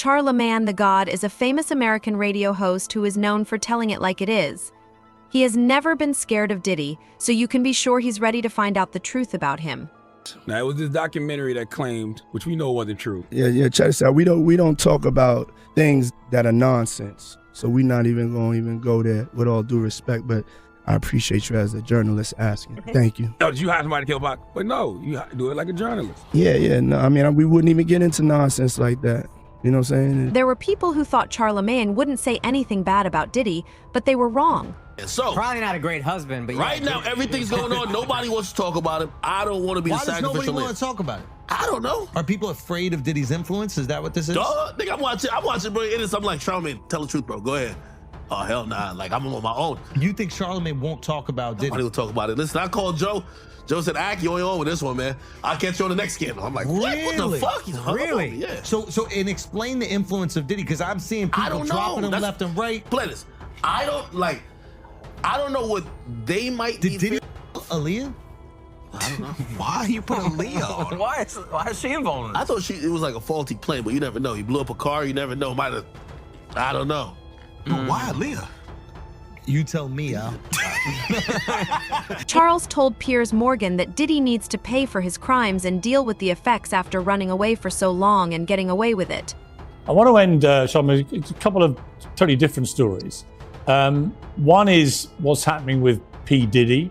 Charlamagne Tha God is a famous American radio host who is known for telling it like it is. He has never been scared of Diddy, so you can be sure he's ready to find out the truth about him. Now, it was this documentary that claimed, which we know wasn't true. Yeah, check this out. We don't talk about things that are nonsense. So we're not even going to go there, with all due respect, but I appreciate you as a journalist asking. Thank you. Oh, did you hire somebody to kill Pac? But no, you do it like a journalist. Yeah, no, I mean, we wouldn't even get into nonsense like that. You know what I'm saying? There were people who thought Charlamagne wouldn't say anything bad about Diddy, but they were wrong. So probably not a great husband, but right now everything's going on. Nobody wants to talk about him. I don't want to be the sacrificial lamb. Why does nobody want to talk about it? I don't know. Are people afraid of Diddy's influence? Is that what this is? Duh, nigga, I'm watching, bro. It is something like Charlamagne. Tell the truth, bro. Go ahead. Oh hell nah. Like I'm on my own. You think Charlamagne won't talk about Diddy? Nobody will talk about it. Listen, I called Joe. Joe said, "Ack, you ain't on with this one, man. I'll catch you on the next scandal." I'm like, what the fuck? He's really? Yeah. So and explain the influence of Diddy, because I'm seeing people dropping him left and right. Play this. I don't know what they might Did Diddy Aaliyah? I don't know. why you put Aaliyah on? Why is she involved in this? I thought it was like a faulty plane, but you never know. He blew up a car, you never know. Might have, I don't know. Why Aaliyah? You tell me, Al. Charles told Piers Morgan that Diddy needs to pay for his crimes and deal with the effects after running away for so long and getting away with it. I want to end, Charlamagne, it's a couple of totally different stories. One is what's happening with P. Diddy.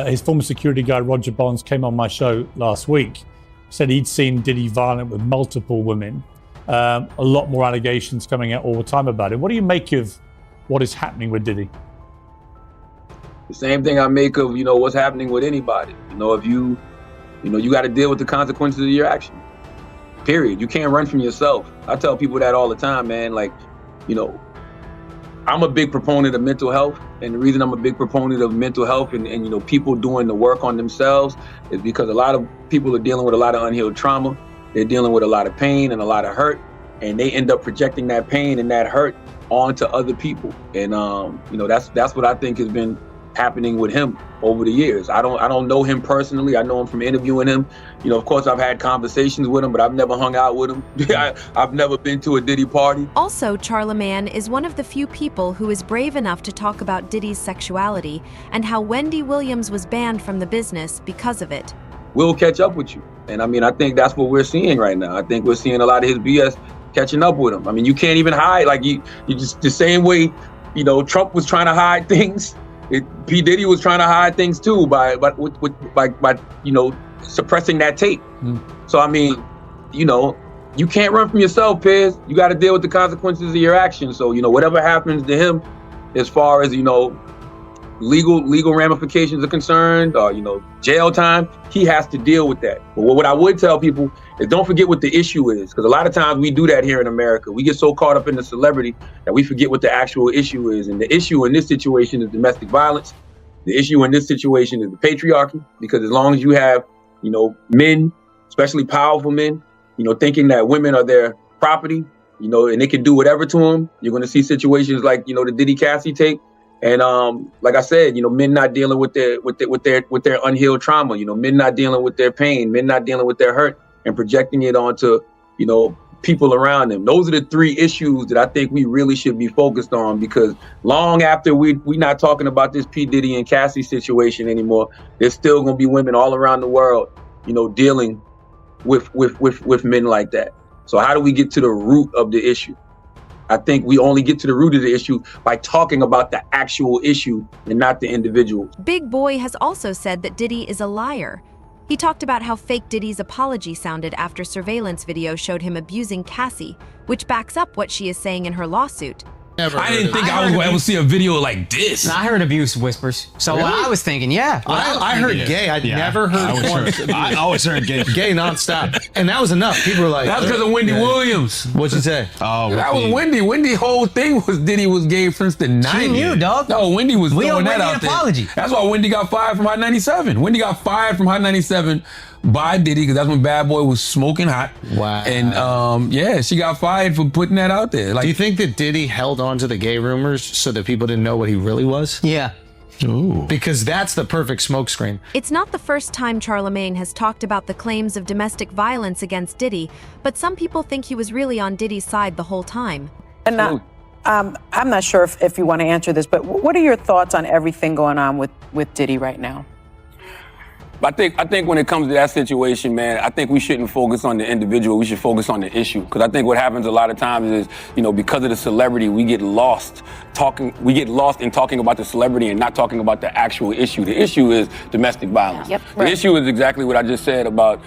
His former security guard, Roger Bonds, came on my show last week, said he'd seen Diddy violent with multiple women. A lot more allegations coming out all the time about it. What do you make of what is happening with Diddy? The same thing I make of, what's happening with anybody. If you got to deal with the consequences of your action. Period. You can't run from yourself. I tell people that all the time, man. I'm a big proponent of mental health, and the reason I'm a big proponent of mental health and people doing the work on themselves is because a lot of people are dealing with a lot of unhealed trauma. They're dealing with a lot of pain and a lot of hurt, and they end up projecting that pain and that hurt onto other people. And that's what I think has been happening with him over the years. I don't know him personally. I know him from interviewing him. Of course, I've had conversations with him, but I've never hung out with him. I've never been to a Diddy party. Also, Charlamagne is one of the few people who is brave enough to talk about Diddy's sexuality and how Wendy Williams was banned from the business because of it. We'll catch up with you. And I think that's what we're seeing right now. I think we're seeing a lot of his BS catching up with him. You can't even hide. You just the same way, Trump was trying to hide things. P. Diddy was trying to hide things too by suppressing that tape. So you can't run from yourself, Piers. You got to deal with the consequences of your actions. So whatever happens to him, as far as legal ramifications are concerned, or jail time, he has to deal with that. But what I would tell people is don't forget what the issue is, because a lot of times we do that here in America. We get so caught up in the celebrity that we forget what the actual issue is. And the issue in this situation is domestic violence. The issue in this situation is the patriarchy, because as long as you have men, especially powerful men, thinking that women are their property, and they can do whatever to them, you're going to see situations like the Diddy Cassie tape. And like I said, men not dealing with their unhealed trauma, men not dealing with their pain, men not dealing with their hurt and projecting it onto, people around them. Those are the three issues that I think we really should be focused on, because long after we not talking about this P. Diddy and Cassie situation anymore, there's still going to be women all around the world, dealing with men like that. So how do we get to the root of the issue? I think we only get to the root of the issue by talking about the actual issue and not the individual. Big Boy has also said that Diddy is a liar. He talked about how fake Diddy's apology sounded after surveillance video showed him abusing Cassie, which backs up what she is saying in her lawsuit. I didn't think I was going to ever see a video like this. I heard abuse whispers. So Really? I was thinking, yeah. I heard gay. I'd never heard porn. I always heard gay. Gay nonstop. And that was enough. People were like, That's because of Wendy Williams. What'd you say? Oh, That was Wendy. Wendy's whole thing was Diddy was gay since the 90s. She knew, dog. No, Wendy was We owe throwing that Wendy an out there. apology. That's why Wendy got fired from Hot 97. Wendy got fired from Hot 97 by Diddy, because that's when Bad Boy was smoking hot. Wow. And she got fired for putting that out there. Do you think that Diddy held on to the gay rumors so that people didn't know what he really was? Yeah. Ooh. Because that's the perfect smokescreen. It's not the first time Charlamagne has talked about the claims of domestic violence against Diddy, but some people think he was really on Diddy's side the whole time. And I'm not sure if you want to answer this, but what are your thoughts on everything going on with Diddy right now? I think when it comes to that situation, man, I think we shouldn't focus on the individual. We should focus on the issue. Because I think what happens a lot of times is, because of the celebrity, we get lost in talking about the celebrity and not talking about the actual issue. The issue is domestic violence. Yep, The issue is exactly what I just said about,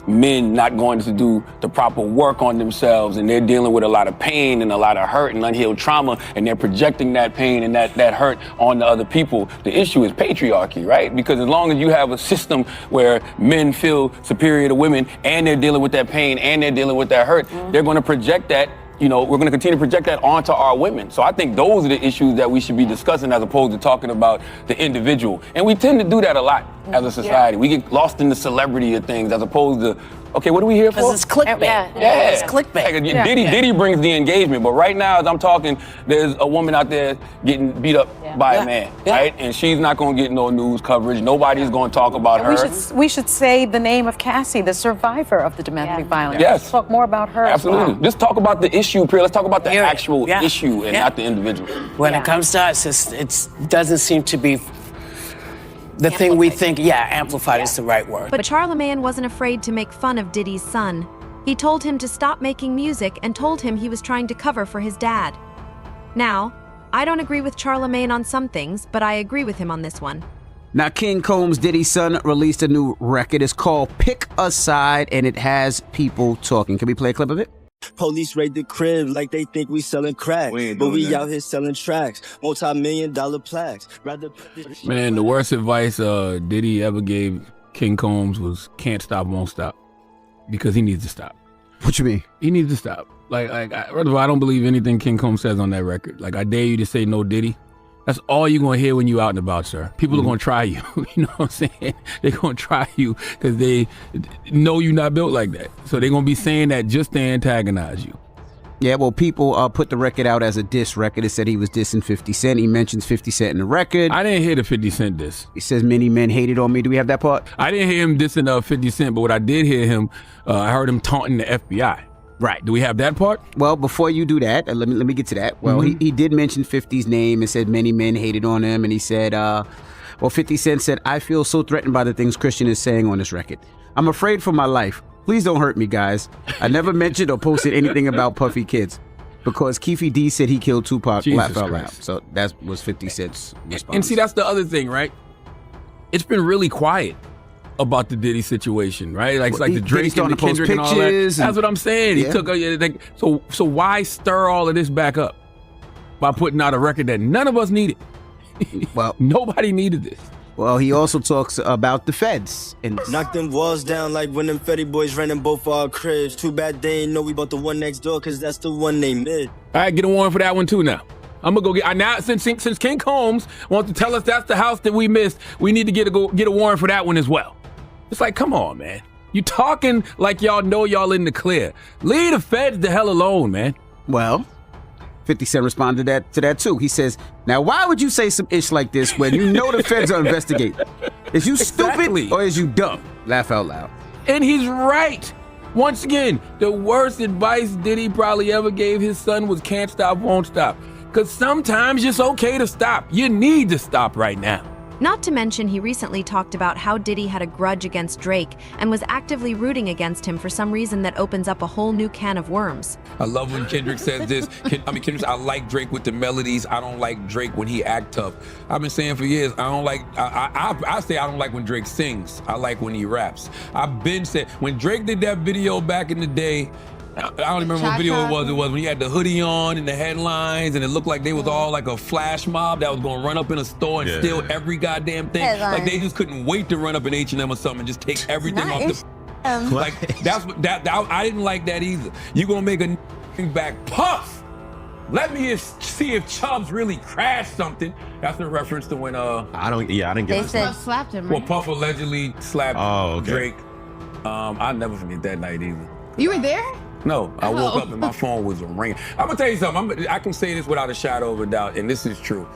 men not going to do the proper work on themselves, and they're dealing with a lot of pain and a lot of hurt and unhealed trauma, and they're projecting that pain and that hurt on the other people. The issue is patriarchy, right? Because as long as you have a system where men feel superior to women and they're dealing with that pain and they're dealing with that hurt, they're going to project that. We're going to continue to project that onto our women. So I think those are the issues that we should be discussing as opposed to talking about the individual. And we tend to do that a lot as a society. We get lost in the celebrity of things as opposed to, okay, what are we here for? Because it's clickbait. Yeah. It's clickbait. Like, Diddy brings the engagement, but right now as I'm talking, there's a woman out there getting beat up by a man, right? And she's not going to get no news coverage. Nobody's going to talk about her. We should say the name of Cassie, the survivor of the domestic violence. Yes. Let's talk more about her. Absolutely. As well. Let's talk about the issue, Priya. Let's talk about the actual issue and not the individual. When it comes to us, it doesn't seem to be the thing we think, amplified is the right word. But Charlamagne wasn't afraid to make fun of Diddy's son. He told him to stop making music and told him he was trying to cover for his dad. Now, I don't agree with Charlamagne on some things, but I agree with him on this one. Now, King Combs' Diddy's son released a new record. It's called Pick a Side, and it has people talking. Can we play a clip of it? Police raid the crib like they think we selling crack, but we out here selling tracks, multi-million-dollar plaques. Man, the worst advice Diddy ever gave King Combs was can't stop, won't stop, because he needs to stop. What you mean? He needs to stop. First of all, I don't believe anything King Combs says on that record. I dare you to say no Diddy. That's all you're going to hear when you out and about, sir. People are going to try you. You know what I'm saying? They're going to try you because they know you're not built like that. So they're going to be saying that just to antagonize you. Yeah, well, people put the record out as a diss record. It said he was dissing 50 Cent. He mentions 50 Cent in the record. I didn't hear the 50 Cent diss. He says many men hated on me. Do we have that part? I didn't hear him dissing 50 Cent, but what I did hear him, I heard him taunting the FBI. Right. Do we have that part? Well, before you do that, let me get to that. Well, he did mention 50's name and said many men hated on him. And he said, 50 Cent said, I feel so threatened by the things Christian is saying on this record. I'm afraid for my life. Please don't hurt me, guys. I never mentioned or posted anything about Puffy kids because Keefe D said he killed Tupac. Laugh out loud. So that was 50 Cent's response. And see, that's the other thing, right? It's been really quiet about the Diddy situation, right? It's like the Drake and the Kendrick and all that. That's what I'm saying. Yeah. He took so why stir all of this back up by putting out a record that none of us needed? Well, nobody needed this. Well, he also talks about the feds and knock them walls down like when them Fetty boys ran in both our cribs. Too bad they ain't know we bought the one next door, cause that's the one they mid. All right, get a warrant for that one too now. I'm gonna go get. Now since King Combs wants to tell us that's the house that we missed, we need to get a warrant for that one as well. It's like, come on, man. You talking like y'all know y'all in the clear. Leave the feds the hell alone, man. Well, 50 Cent responded to that too. He says, now why would you say some ish like this when you know the feds are investigating? Is you stupid or is you dumb? Laugh out loud. And he's right. Once again, the worst advice Diddy probably ever gave his son was can't stop, won't stop. Because sometimes it's okay to stop. You need to stop right now. Not to mention, he recently talked about how Diddy had a grudge against Drake and was actively rooting against him for some reason that opens up a whole new can of worms. I love when Kendrick says this. Kendrick says, I like Drake with the melodies. I don't like Drake when he act tough. I've been saying for years, I say I don't like when Drake sings. I like when he raps. I've been saying, when Drake did that video back in the day, I don't remember what video it was. It was when he had the hoodie on and the headlines, and it looked like they was all like a flash mob that was gonna run up in a store and steal every goddamn thing. Headline. Like they just couldn't wait to run up in H&M or something and just take everything off the. Like that's what that I didn't like that either. You gonna make a back Puff? Let me see if Chubbs really crashed something. That's a reference to when I didn't get They it. said slapped him, Well, right? Puff allegedly slapped Drake. I'll never forget that night either. You were there? No, I woke up and my phone was ringing. I'm gonna tell you something. I can say this without a shadow of a doubt, and this is true.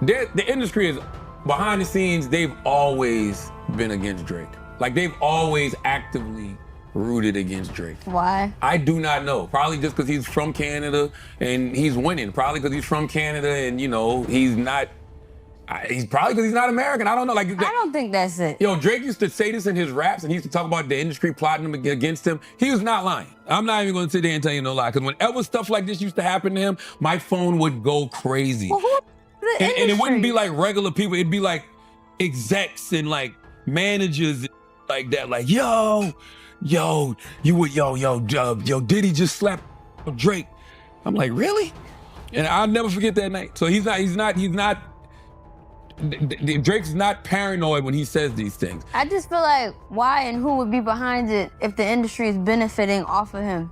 The industry is, behind the scenes, they've always been against Drake. Like, they've always actively rooted against Drake. Why? I do not know. Probably just because he's from Canada and he's winning. Probably because he's from Canada and, you know, he's probably because he's not American. I don't know. Like, I don't think that's it. Yo, Drake used to say this in his raps, and he used to talk about the industry plotting against him. He was not lying. I'm not even going to sit there and tell you no lie, because whenever stuff like this used to happen to him, my phone would go crazy. Well, who the industry? And it wouldn't be like regular people. It'd be like execs and like managers like that. Like, yo, Diddy just slapped Drake. I'm like, really? And I'll never forget that night. So he's not. Drake's not paranoid when he says these things. I just feel like why and who would be behind it if the industry is benefiting off of him?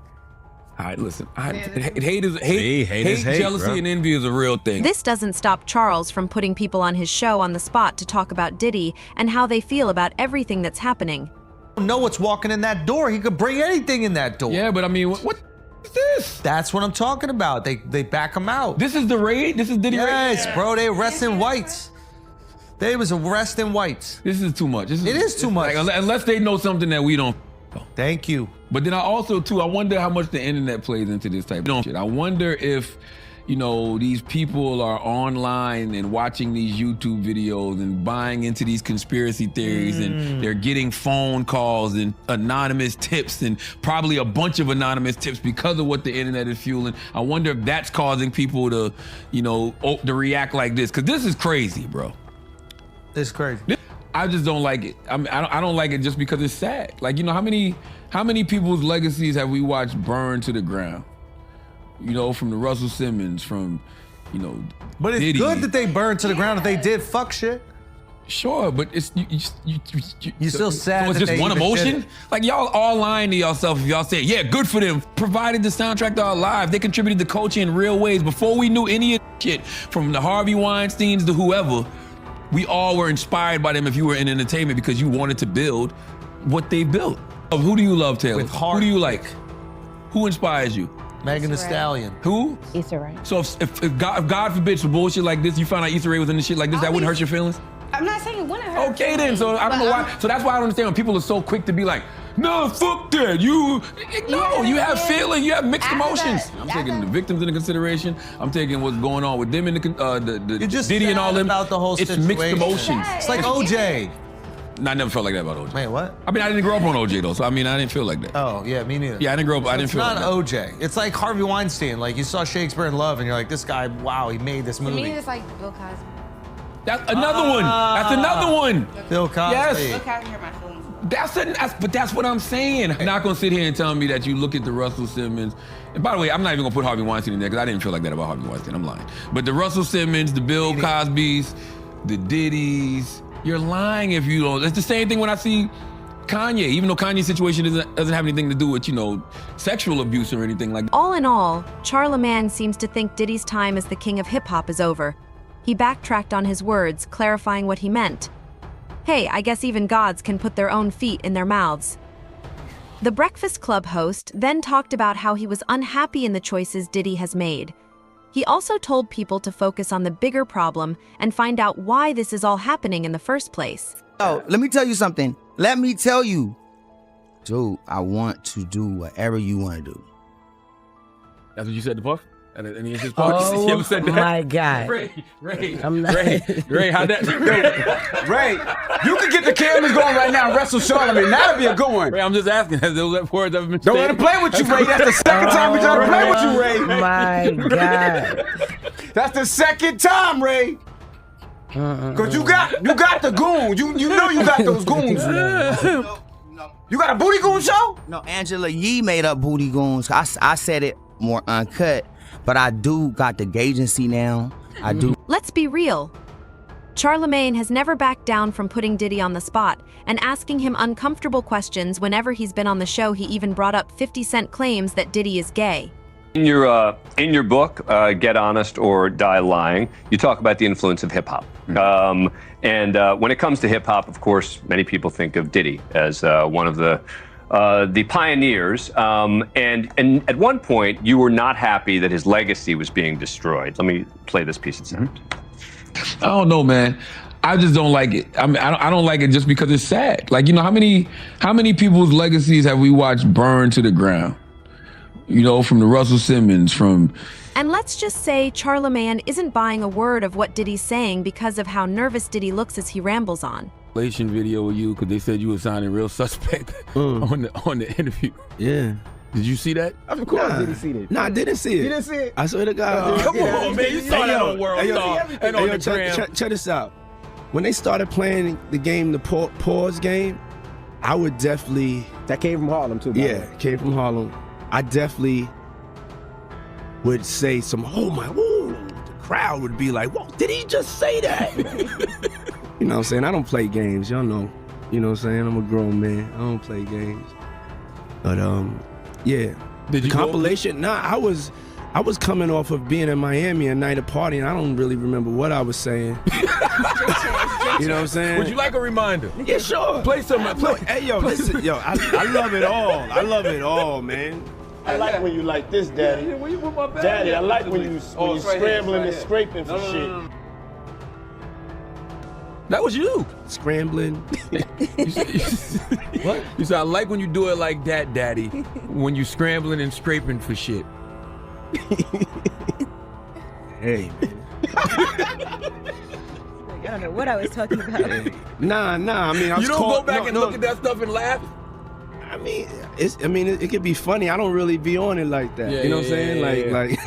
All right, listen. Hate, jealousy, bro. and envy is a real thing. This doesn't stop Charles from putting people on his show on the spot to talk about Diddy and how they feel about everything that's happening. don't know what's walking in that door. He could bring anything in that door. Yeah, but I mean, what is this? That's what I'm talking about. They back him out. This is the raid? This is Diddy raid? Yes, bro. They arresting whites. They was arresting whites. This is too much. It is too much. Like, unless they know something that we don't. Thank you. But then I also, too, I wonder how much the internet plays into this type of shit. I wonder if, you know, these people are online and watching these YouTube videos and buying into these conspiracy theories and they're getting phone calls and anonymous tips and probably a bunch of anonymous tips because of what the internet is fueling. I wonder if that's causing people to, you know, to react like this. Because this is crazy, bro. It's crazy. I just don't like it. I mean, I don't like it just because it's sad. Like, you know, how many people's legacies have we watched burn to the ground? You know, from the Russell Simmons, from, you know, but it's Diddy. good that they burned to the ground if they did fuck shit. Sure, but it's you still sad. So it's that just they one even did emotion. it. Like, y'all all lying to yourself if y'all say, yeah, good for them. Provided the soundtrack to our lives. They contributed to culture in real ways. Before we knew any of the shit, from the Harvey Weinsteins to whoever, we all were inspired by them if you were in entertainment because you wanted to build what they built. Who do you love, Taylor? With heart. Who do you like? Who inspires you? Megan Thee Stallion. Who? Issa Rae. So if God forbid some bullshit like this, you found out Issa Rae was in the shit like this, that wouldn't hurt your feelings? I'm not saying it wouldn't hurt. Okay then, so I don't know why. So that's why I don't understand when people are so quick to be like, no, fuck that. You have feeling, you have mixed emotions. I'm taking the victims into consideration. I'm taking what's going on with them in the just Diddy and all them. about the whole it's situation. mixed emotions. It's like OJ. No, I never felt like that about OJ. Wait, what? I mean, I didn't grow up on OJ though, so I mean, I didn't feel like that. Oh, yeah, me neither. Yeah, I didn't grow up. I didn't feel like that. It's not OJ. It's like Harvey Weinstein. Like, you saw Shakespeare in Love, and you're like, this guy, wow, he made this movie. To me, it's like Bill Cosby. That's another one. That's another one. Bill Cosby. Yes. Bill Cosby hurt my feelings. But that's what I'm saying. You're not gonna sit here and tell me that you look at the Russell Simmons. And by the way, I'm not even gonna put Harvey Weinstein in there because I didn't feel like that about Harvey Weinstein. I'm lying. But the Russell Simmons, the Bill Cosbys, the Diddys, you're lying if you don't. It's the same thing when I see Kanye, even though Kanye's situation doesn't have anything to do with, you know, sexual abuse or anything like that. All in all, Charlamagne seems to think Diddy's time as the king of hip-hop is over. He backtracked on his words, clarifying what he meant. Hey, I guess even gods can put their own feet in their mouths. The Breakfast Club host then talked about how he was unhappy in the choices Diddy has made. He also told people to focus on the bigger problem and find out why this is all happening in the first place. Oh, let me tell you something. Let me tell you. Dude, I want to do whatever you want to do. That's what you said to Puff? And he his part. Oh, you ever said that? my God. Ray, I'm not- Ray, how'd that? Ray, you can get the cameras going right now and wrestle Charlamagne. That'll be a good one. Ray, I'm just asking, has those words ever been said? Don't let him play with you, Ray. That's the second time we try to play with you, Ray. My God. That's the second time, Ray. Cause you got the goons. You know you got those goons. You got a Booty Goon show? No, Angela Yee made up Booty Goons. I said it more uncut, but I do got the agency now. I do. Let's be real. Charlamagne has never backed down from putting Diddy on the spot and asking him uncomfortable questions whenever he's been on the show. He even brought up 50 Cent claims that Diddy is gay. In your book, Get Honest or Die Lying, you talk about the influence of hip hop. And when it comes to hip hop, of course, many people think of Diddy as one of the pioneers. And at one point, you were not happy that his legacy was being destroyed. Let me play this piece of sound. I don't know, man. I just don't like it. I mean, I don't like it just because it's sad. Like, you know, how many people's legacies have we watched burn to the ground? You know, from the Russell Simmons, from... And let's just say Charlamagne isn't buying a word of what Diddy's saying because of how nervous Diddy looks as he rambles on. Relation video with you because they said you were sounding real suspect on the interview. Yeah. Did you see that? Of course, I didn't see that. Nah, I didn't see it. You didn't see it? I swear to God. Come on, man. You saw that on World Star and on the gram. Check this out. When they started playing the game, the pause game, I would definitely... That came from Harlem, too, Yeah, it came from Harlem. I definitely would say some, oh my, woo. The crowd would be like, whoa, did he just say that? You know what I'm saying? I don't play games, y'all know. You know what I'm saying? I'm a grown man. I don't play games. But yeah. Did you compilation? Nah, I was coming off of being in Miami a night of partying. I don't really remember what I was saying. You know what I'm saying? Would you like a reminder? Yeah, sure. Play some. Hey, yo, listen, yo, I love it all. I love it all, man. I like when you like this, Daddy. Where you put my bag? Daddy, I like when you scrambling and scraping for shit. That was you. Scrambling. What? You said, I like when you do it like that, Daddy. When you scrambling and scraping for shit. Hey, man. I don't know what I was talking about. Hey. Nah. I mean, I was You don't go back and look at that stuff and laugh? I mean, it could be funny. I don't really be on it like that. You know what I'm saying? Like.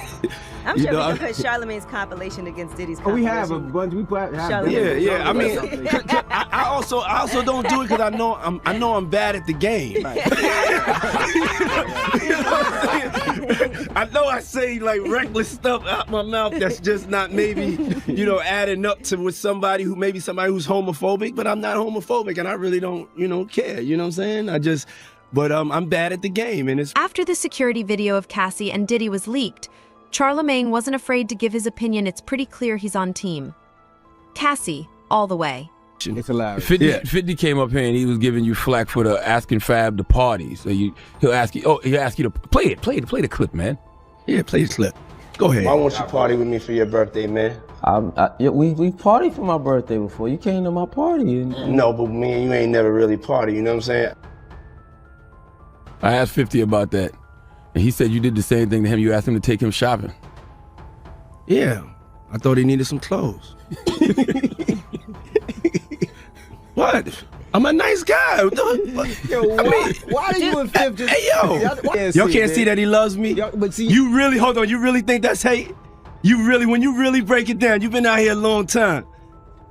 I'm sure we can put Charlamagne's compilation against Diddy's compilation. We have a bunch. We put. Yeah. I mean, I also don't do it because I know I'm bad at the game. I know I say like reckless stuff out my mouth that's just not maybe adding up to with somebody who's homophobic, but I'm not homophobic and I really don't care. You know what I'm saying? But I'm bad at the game, and it's. After the security video of Cassie and Diddy was leaked, Charlamagne wasn't afraid to give his opinion. It's pretty clear he's on team Cassie all the way. It's hilarious. 50 came up here and he was giving you flack for asking Fab to party. So he'll ask you to play the clip, man. Yeah, play the clip. Go ahead. Why won't you party with me for your birthday, man? We partied for my birthday before. You came to my party. No, but me and you ain't never really party. You know what I'm saying? I asked 50 about that. And he said you did the same thing to him. You asked him to take him shopping. Yeah, I thought he needed some clothes. What? I'm a nice guy. Yo, why do you and Fif just... Hey, yo. Y'all can't see that he loves me? But see... You really, hold on, you really think that's hate? When you really break it down, you've been out here a long time.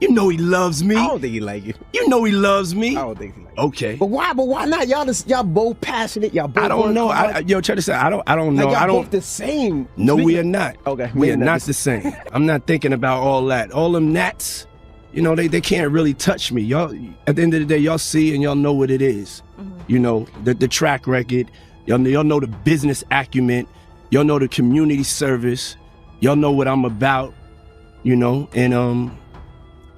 You know he loves me. I don't think he like you. You know he loves me. I don't think he like you. Okay. But why not? Y'all both passionate. Y'all both. I don't know. Yo, check this out. I don't know. Like I don't. Both the same. No, we are not. Okay. We are not the same. I'm not thinking about all that. All them gnats, they can't really touch me. Y'all, at the end of the day, y'all see and y'all know what it is. Mm-hmm. The track record. Y'all know the business acumen. Y'all know the community service. Y'all know what I'm about. And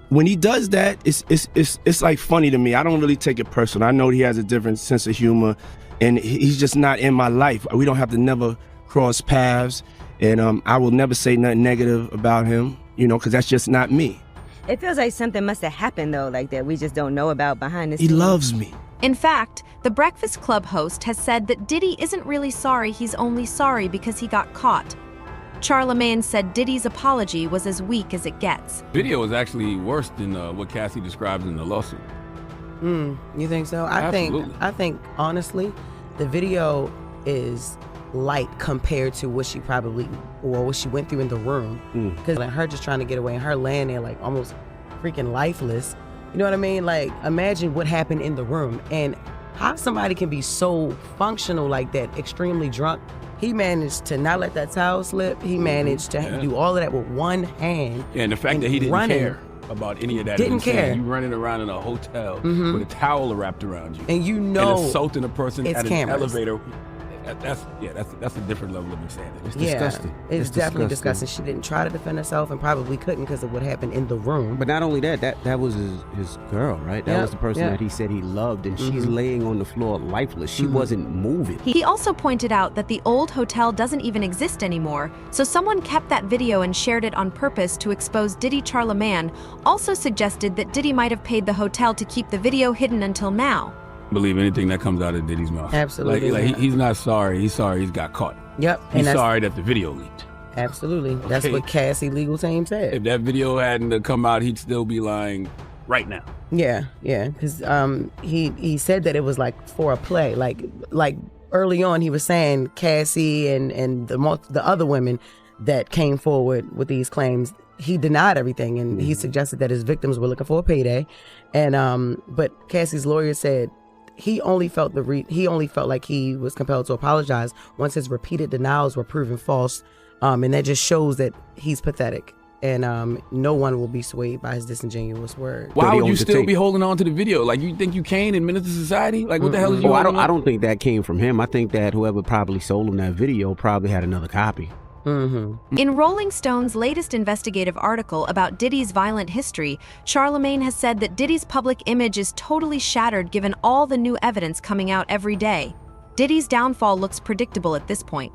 when he does that, it's like funny to me. I don't really take it personal. I know he has a different sense of humor, and he's just not in my life. We don't have to never cross paths, and I will never say nothing negative about him, because that's just not me. It feels like something must have happened though, like that we just don't know about behind the scenes. He loves me. In fact, the Breakfast Club host has said that Diddy isn't really sorry. He's only sorry because he got caught. Charlamagne said Diddy's apology was as weak as it gets. Video is actually worse than what Cassie describes in the lawsuit. You think so? I think honestly, the video is light compared to what she what she went through in the room. Because like her just trying to get away and her laying there like almost freaking lifeless. You know what I mean? Like imagine what happened in the room and how somebody can be so functional like that, extremely drunk. He managed to not let that towel slip. He managed to do all of that with one hand. Yeah, and the fact that he didn't care about any of that. Didn't care. You running around in a hotel with a towel wrapped around you. And and assaulting a person at an elevator That's a different level of insanity. It's Yeah, disgusting. it's definitely disgusting. She didn't try to defend herself and probably couldn't because of what happened in the room. But not only that, that was his girl, right? That was the person that he said he loved, and she's laying on the floor lifeless. She wasn't moving. He also pointed out that the old hotel doesn't even exist anymore, so someone kept that video and shared it on purpose to expose Diddy. Charlamagne also suggested that Diddy might have paid the hotel to keep the video hidden until now. Believe anything that comes out of Diddy's mouth. Absolutely. He's not sorry. He's sorry he's got caught. Yep. He's sorry that the video leaked. Absolutely. That's what Cassie legal team said. If that video hadn't come out, he'd still be lying right now. Yeah, because he said that it was like for a play. Like early on, he was saying Cassie and the other women that came forward with these claims, he denied everything, and he suggested that his victims were looking for a payday. And but Cassie's lawyer said he only felt like he was compelled to apologize once his repeated denials were proven false, and that just shows that he's pathetic. And no one will be swayed by his disingenuous words. Why would you still be holding on to the video? Like, you think you can in Menace to Society? Like, what the hell is you? I don't think that came from him. I think that whoever probably sold him that video probably had another copy. In Rolling Stone's latest investigative article about Diddy's violent history, Charlamagne has said that Diddy's public image is totally shattered given all the new evidence coming out every day. Diddy's downfall looks predictable at this point.